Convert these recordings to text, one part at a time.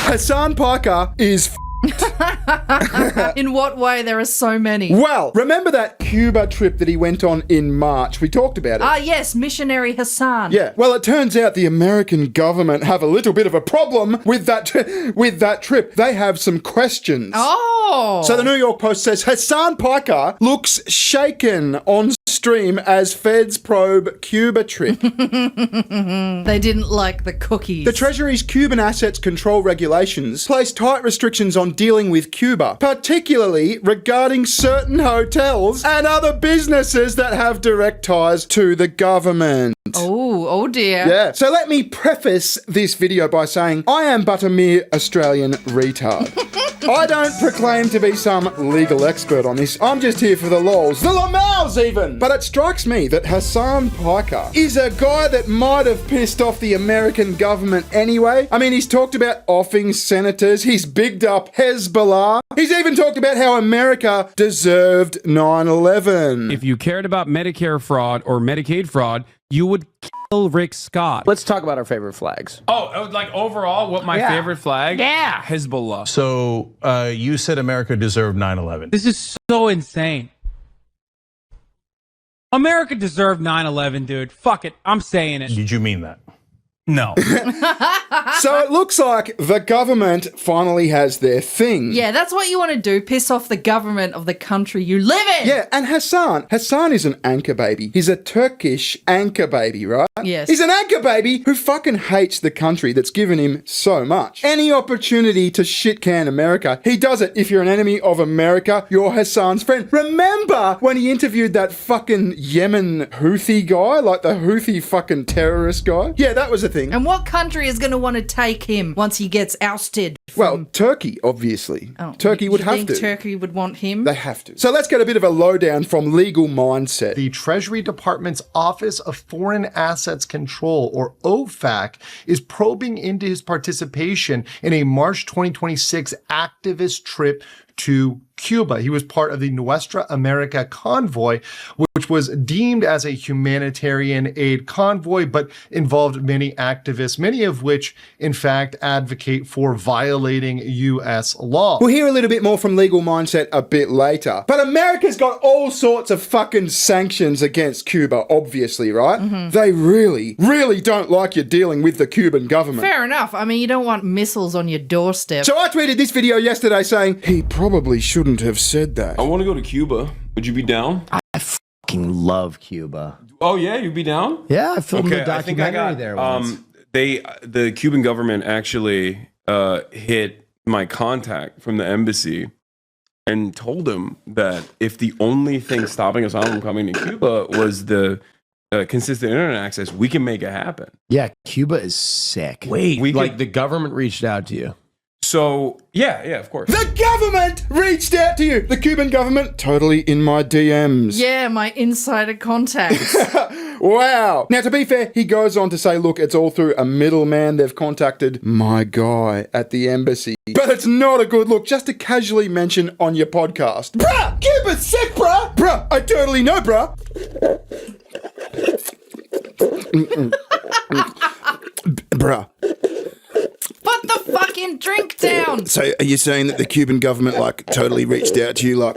Hasan Piker is In what way? There are so many. Well, remember that Cuba trip that he went on in March? We talked about it. Ah, yes, missionary Hasan. Yeah. Well, it turns out the American government have a little bit of a problem with that trip. They have some questions. Oh. So the New York Post says Hasan Piker looks shaken on stream as feds probe Cuba trip. They didn't like the cookies. The Treasury's Cuban assets control regulations place tight restrictions on dealing with Cuba, particularly regarding certain hotels and other businesses that have direct ties to the government. Oh dear. Yeah. So let me preface this video by saying I am but a mere Australian retard. I don't proclaim to be some legal expert on this. I'm just here for the lols. The lamals even! But it strikes me that Hasan Piker is a guy that might have pissed off the American government anyway. I mean, he's talked about offing senators. He's bigged up Hezbollah. He's even talked about how America deserved 9/11. If you cared about Medicare fraud or Medicaid fraud, you would kill Rick Scott. Let's talk about our favorite flags. Oh, like overall, what my favorite flag? Yeah. Hezbollah. So you said America deserved 9/11. This is so insane. America deserved 9/11, dude. Fuck it. I'm saying it. Did you mean that? No. So it looks like the government finally has their thing. Yeah, that's what you want to do. Piss off the government of the country you live in. Yeah, and Hasan is an anchor baby. He's a Turkish anchor baby, right? Yes. He's an anchor baby who fucking hates the country that's given him so much. Any opportunity to shit can America, he does it. If you're an enemy of America, you're Hasan's friend. Remember when he interviewed that fucking Yemen Houthi guy? Like the Houthi fucking terrorist guy? Yeah, that was a thing. And what country is going to want to take him once he gets ousted? Well, Turkey, obviously. Oh, Turkey would you have think to. Turkey would want him? They have to. So let's get a bit of a lowdown from Legal Mindset. The Treasury Department's Office of Foreign Assets Control, or OFAC, is probing into his participation in a March 2026 activist trip to Cuba. He was part of the Nuestra America convoy, which was deemed as a humanitarian aid convoy, but involved many activists, many of which, in fact, advocate for violating U.S. law. We'll hear a little bit more from Legal Mindset a bit later. But America's got all sorts of fucking sanctions against Cuba, obviously, right? Mm-hmm. They really, really don't like you dealing with the Cuban government. Fair enough. I mean, you don't want missiles on your doorstep. So I tweeted this video yesterday saying, he probably shouldn't have said that. I want to go to Cuba. Would you be down? I fucking love Cuba. Oh yeah, you'd be down? Yeah, I filmed a I think documentary there once. The Cuban government actually hit my contact from the embassy and told him that if the only thing stopping us from coming to Cuba was the consistent internet access, we can make it happen. Yeah, Cuba is sick. Wait, could- the government reached out to you? So yeah, of course. The government reached out to you. The Cuban government, totally in my DMs. Yeah, my insider contacts. Wow. Now, to be fair, he goes on to say, look, it's all through a middleman. They've contacted my guy at the embassy. But it's not a good look just to casually mention on your podcast. Bruh, Cuba's sick, bruh. Bruh, I totally know, bruh. Bruh. Put the fucking drink down. So are you saying that the Cuban government, like, totally reached out to you, like,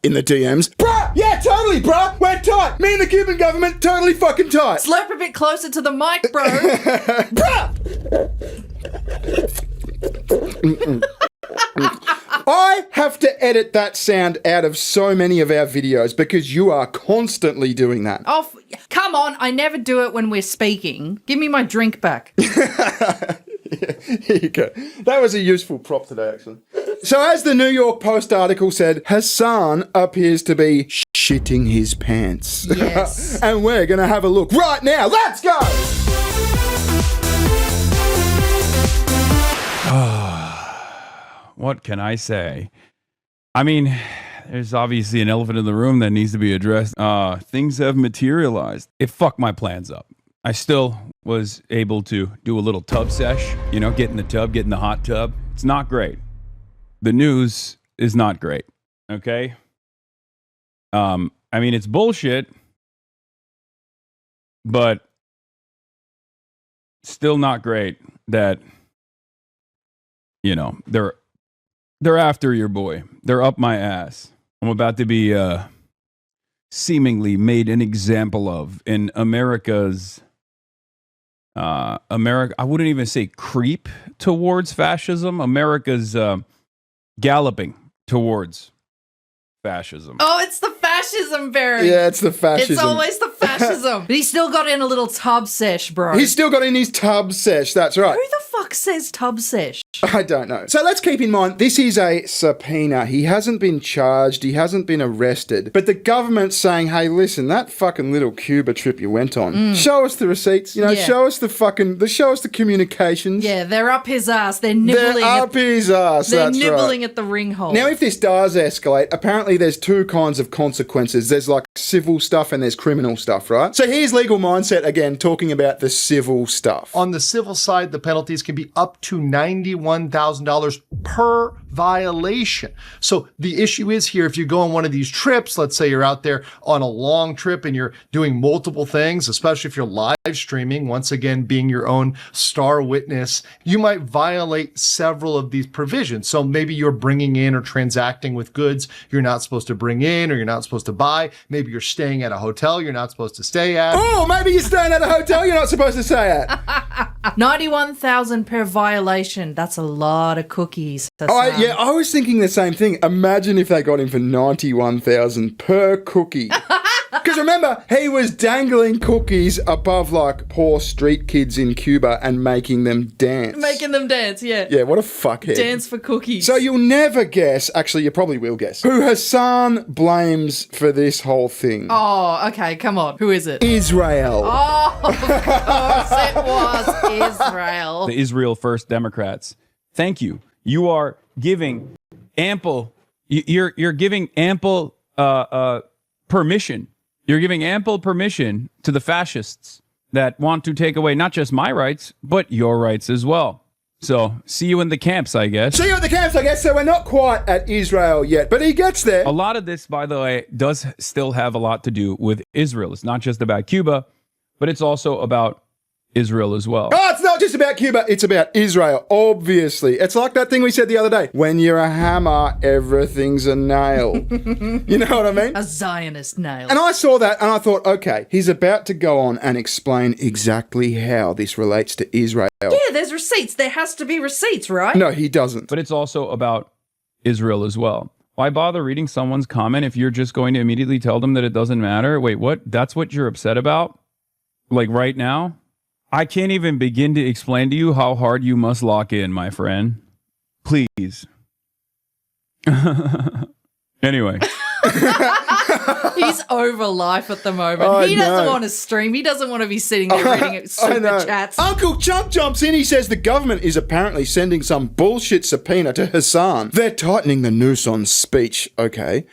in the DMs? Bruh! Yeah, totally, bruh! We're tight! Me and the Cuban government, totally fucking tight! Slurp a bit closer to the mic, bro. Bruh! I have to edit that sound out of so many of our videos because you are constantly doing that. Oh, come on. I never do it when we're speaking. Give me my drink back. Here you go. That was a useful prop today, actually. So as the New York Post article said, Hasan appears to be shitting his pants. Yes. And we're going to have a look right now. Let's go! What can I say? I mean, there's obviously an elephant in the room that needs to be addressed. Things have materialized. It fucked my plans up. I still was able to do a little tub sesh, get in the tub, get in the hot tub. It's not great. The news is not great, okay? I mean, it's bullshit, but still not great that you know, they're after your boy. They're up my ass. I'm about to be seemingly made an example of in America's America. I wouldn't even say creep towards fascism. America's galloping towards fascism. Oh, it's the fascism, Barry. Yeah, it's the fascism. It's always the fascism. But he still got in a little tub sesh, bro. He's still got in his tub sesh, that's right. Who the fuck says tub sesh? I don't know. So let's keep in mind, this is a subpoena. He hasn't been charged. He hasn't been arrested. But the government's saying, hey, listen, that fucking little Cuba trip you went on, show us the receipts. You know, Yeah. show us show us the communications. Yeah, they're up his ass. They're nibbling. They're up his ass, They're that's nibbling right. at the ring hole. Now, if this does escalate, apparently there's two kinds of consequences. There's like civil stuff and there's criminal stuff, right? So here's Legal Mindset again, talking about the civil stuff. On the civil side, the penalties can be up to $91,000 per violation. So the issue is here, if you go on one of these trips, let's say you're out there on a long trip and you're doing multiple things, especially if you're live streaming, once again, being your own star witness, you might violate several of these provisions. So maybe you're bringing in or transacting with goods you're not supposed to bring in or you're not supposed to buy. Maybe you're staying at a hotel you're not supposed to stay at. Oh, maybe you're staying at a hotel you're not supposed to stay at. 91,000 per violation. That's a lot of cookies. Yeah, I was thinking the same thing. Imagine if they got him for 91,000 per cookie. Because remember, he was dangling cookies above like poor street kids in Cuba and making them dance. Making them dance, yeah. Yeah, what a fuckhead. Dance for cookies. So you'll never guess, actually you probably will guess, who Hasan blames for this whole thing. Oh, okay, come on. Who is it? Israel. Oh, of course it was Israel. The Israel First Democrats. Thank you. You are giving ample. You're giving ample permission. You're giving ample permission to the fascists that want to take away not just my rights, but your rights as well. So, see you in the camps, I guess. See you at the camps, I guess. So we're not quite at Israel yet, but he gets there. A lot of this, by the way, does still have a lot to do with Israel. It's not just about Cuba, but it's also about Israel as well. Oh, it's not just about Cuba, it's about Israel, obviously. It's like that thing we said the other day. When you're a hammer, everything's a nail. You know what I mean? A Zionist nail. And I saw that and I thought, okay, he's about to go on and explain exactly how this relates to Israel. Yeah, there's receipts. There has to be receipts, right? No, he doesn't. But it's also about Israel as well. Why bother reading someone's comment if you're just going to immediately tell them that it doesn't matter? Wait, what? That's what you're upset about? Like right now? I can't even begin to explain to you how hard you must lock in, my friend. Please. Anyway. He's over life at the moment. I He doesn't know. want to stream. He doesn't want to be sitting there reading super chats. Uncle Chunk jumps in. He says the government is apparently sending some bullshit subpoena to Hasan. They're tightening the noose on speech, okay?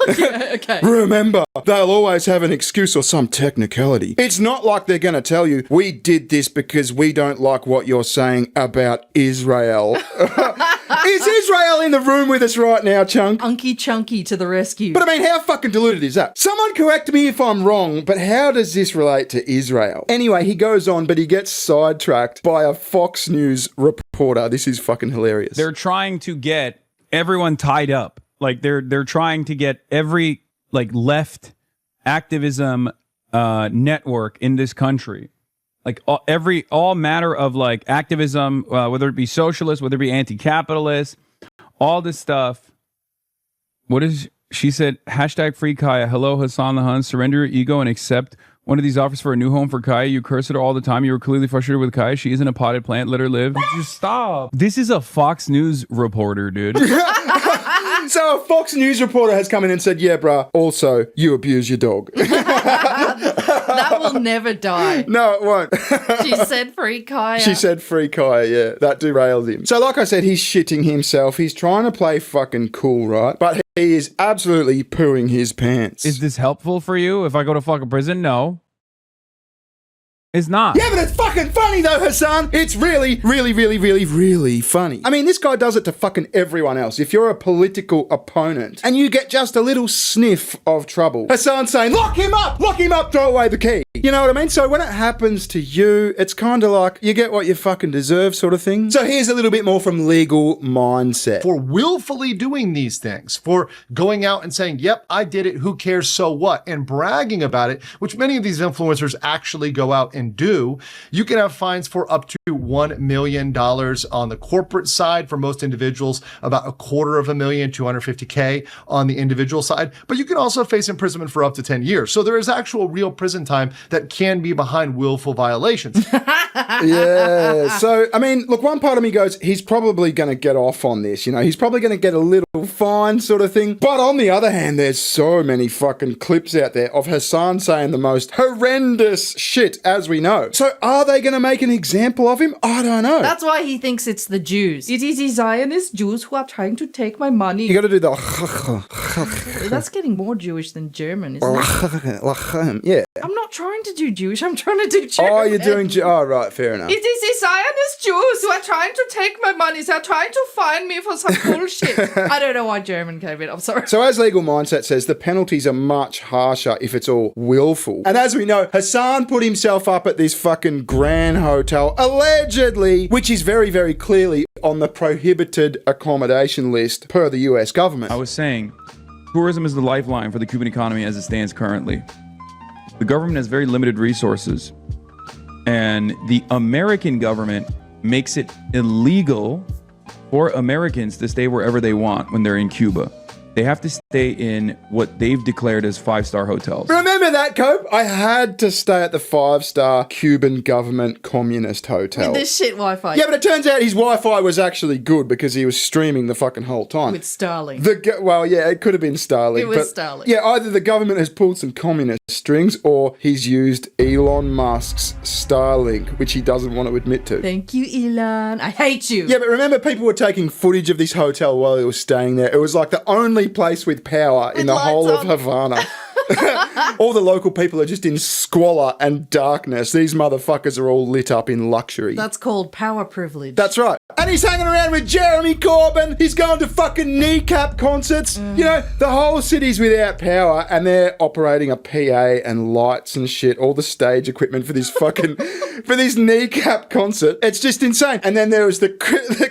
Okay. Remember, they'll always have an excuse or some technicality. It's not like they're going to tell you, we did this because we don't like what you're saying about Israel. Is Israel in the room with us right now, Chunk? Unky Chunky to the rescue. But I mean, how fucking deluded is that? Someone correct me if I'm wrong, but how does this relate to Israel? Anyway, he goes on, but he gets sidetracked by a Fox News reporter. This is fucking hilarious. They're trying to get everyone tied up. Like they're trying to get every like left activism network in this country. Like all matter of like activism, whether it be socialist, whether it be anti-capitalist, all this stuff. What is she said? Hashtag free Kaya. Hello, Hasan the Hun. Surrender your ego and accept one of these offers for a new home for Kaya. You curse at her all the time. You were clearly frustrated with Kaya. She isn't a potted plant. Let her live. Just stop. This is a Fox News reporter, dude. So a Fox News reporter has come in and said, yeah, bruh, also, you abuse your dog. That will never die. No, it won't. She said free Kaya. She said free Kaya, yeah. That derailed him. So like I said, he's shitting himself. He's trying to play fucking cool, right? But he is absolutely pooing his pants. Is this helpful for you if I go to fucking prison? No. It's not. Yeah, but it's fucking funny though, Hasan. It's really, really, really, really, really funny. I mean, this guy does it to fucking everyone else. If you're a political opponent and you get just a little sniff of trouble, Hasan's saying, lock him up, throw away the key. You know what I mean? So when it happens to you, it's kind of like you get what you fucking deserve sort of thing. So here's a little bit more from legal mindset. For willfully doing these things, for going out and saying, yep, I did it, who cares, so what, and bragging about it, which many of these influencers actually go out and do, you can have fines for up to $1 million on the corporate side for most individuals, about $250,000, $250K on the individual side, but you can also face imprisonment for up to 10 years. So there is actual real prison time that can be behind willful violations. Yeah. So, I mean, look, one part of me goes, he's probably going to get off on this. You know, he's probably going to get a little fine sort of thing. But on the other hand, there's so many fucking clips out there of Hasan saying the most horrendous shit, as we know. So are they going to make an example of him? I don't know. That's why he thinks it's the Jews. It is the Zionist Jews who are trying to take my money. You got to do the... That's getting more Jewish than German, isn't it? Yeah. I'm not trying to do Jewish. I'm trying to do German. Oh, you're doing... Oh, right. Fair enough. It is the Zionist Jews who are trying to take my money. They're trying to fine me for some bullshit. I don't know why German came in. I'm sorry. So as legal mindset says, the penalties are much harsher if it's all willful. And as we know, Hasan put himself up at this fucking Grand Hotel, allegedly, which is very, very clearly on the prohibited accommodation list per the US government. I was saying, tourism is the lifeline for the Cuban economy as it stands currently. The government has very limited resources, and the American government makes it illegal for Americans to stay wherever they want when they're in Cuba. They have to stay in what they've declared as 5-star hotels. Remember that, Cope? I had to stay at the 5-star Cuban government communist hotel. With this shit Wi-Fi. Yeah, but it turns out his Wi-Fi was actually good because he was streaming the fucking whole time. With Starlink. Well, yeah, it could have been Starlink. It was Starlink. Yeah, either the government has pulled some communist strings or he's used Elon Musk's Starlink, which he doesn't want to admit to. Thank you, Elon. I hate you. Yeah, but remember, people were taking footage of this hotel while he was staying there. It was like the only place with power in the whole of Havana. All the local people are just in squalor and darkness. These motherfuckers are all lit up in luxury. That's called power privilege. That's right. And he's hanging around with Jeremy Corbyn. He's going to fucking kneecap concerts. You know, the whole city's without power and they're operating a PA and lights and shit, all the stage equipment for this fucking, for this kneecap concert. It's just insane. And then there was the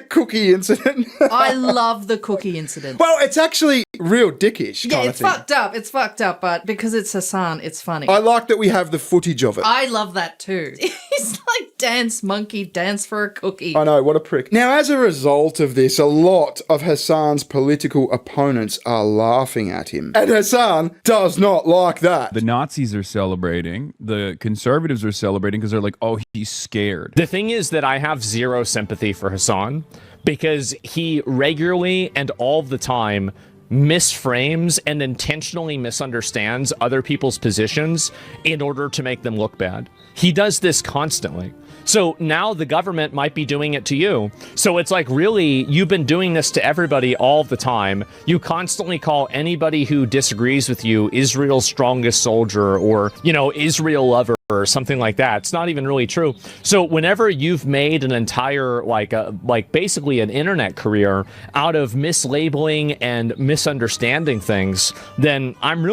cookie incident. I love the cookie incident. Well, it's actually real dickish Yeah, kind it's of thing. fucked up. It's fucked up, but because it's Hasan, it's funny. I like that we have the footage of it. I love that too. He's like dance monkey, dance for a cookie. I know, what a prick. Now, as a result of this, a lot of Hasan's political opponents are laughing at him. And Hasan does not like that. The Nazis are celebrating. The conservatives are celebrating because they're like, oh, he's scared. The thing is that I have zero sympathy for Hasan because he regularly and all the time misframes and intentionally misunderstands other people's positions in order to make them look bad. He does this constantly. So now the government might be doing it to you. So it's like, really, you've been doing this to everybody all the time. You constantly call anybody who disagrees with you Israel's strongest soldier or, you know, Israel lover or something like that. It's not even really true. So whenever you've made an entire, like basically an internet career out of mislabeling and misunderstanding things, then I'm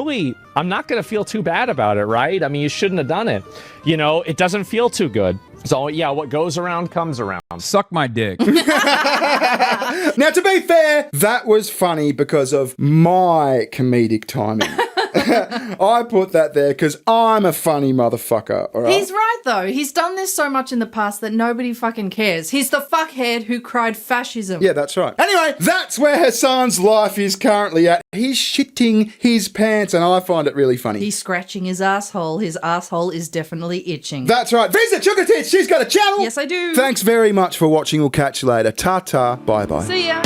not going to feel too bad about it, right? I mean, you shouldn't have done it. You know, it doesn't feel too good. So yeah, what goes around comes around. Suck my dick. Now, to be fair, that was funny because of my comedic timing. I put that there because I'm a funny motherfucker, all right? He's right, though. He's done this so much in the past that nobody fucking cares. He's the fuckhead who cried fascism. Yeah, that's right. Anyway, that's where Hasan's life is currently at. He's shitting his pants, and I find it really funny. He's scratching his asshole. His asshole is definitely itching. That's right. Visit Sugar Tits. She's got a channel. Yes, I do. Thanks very much for watching. We'll catch you later. Ta-ta. Bye-bye. See ya.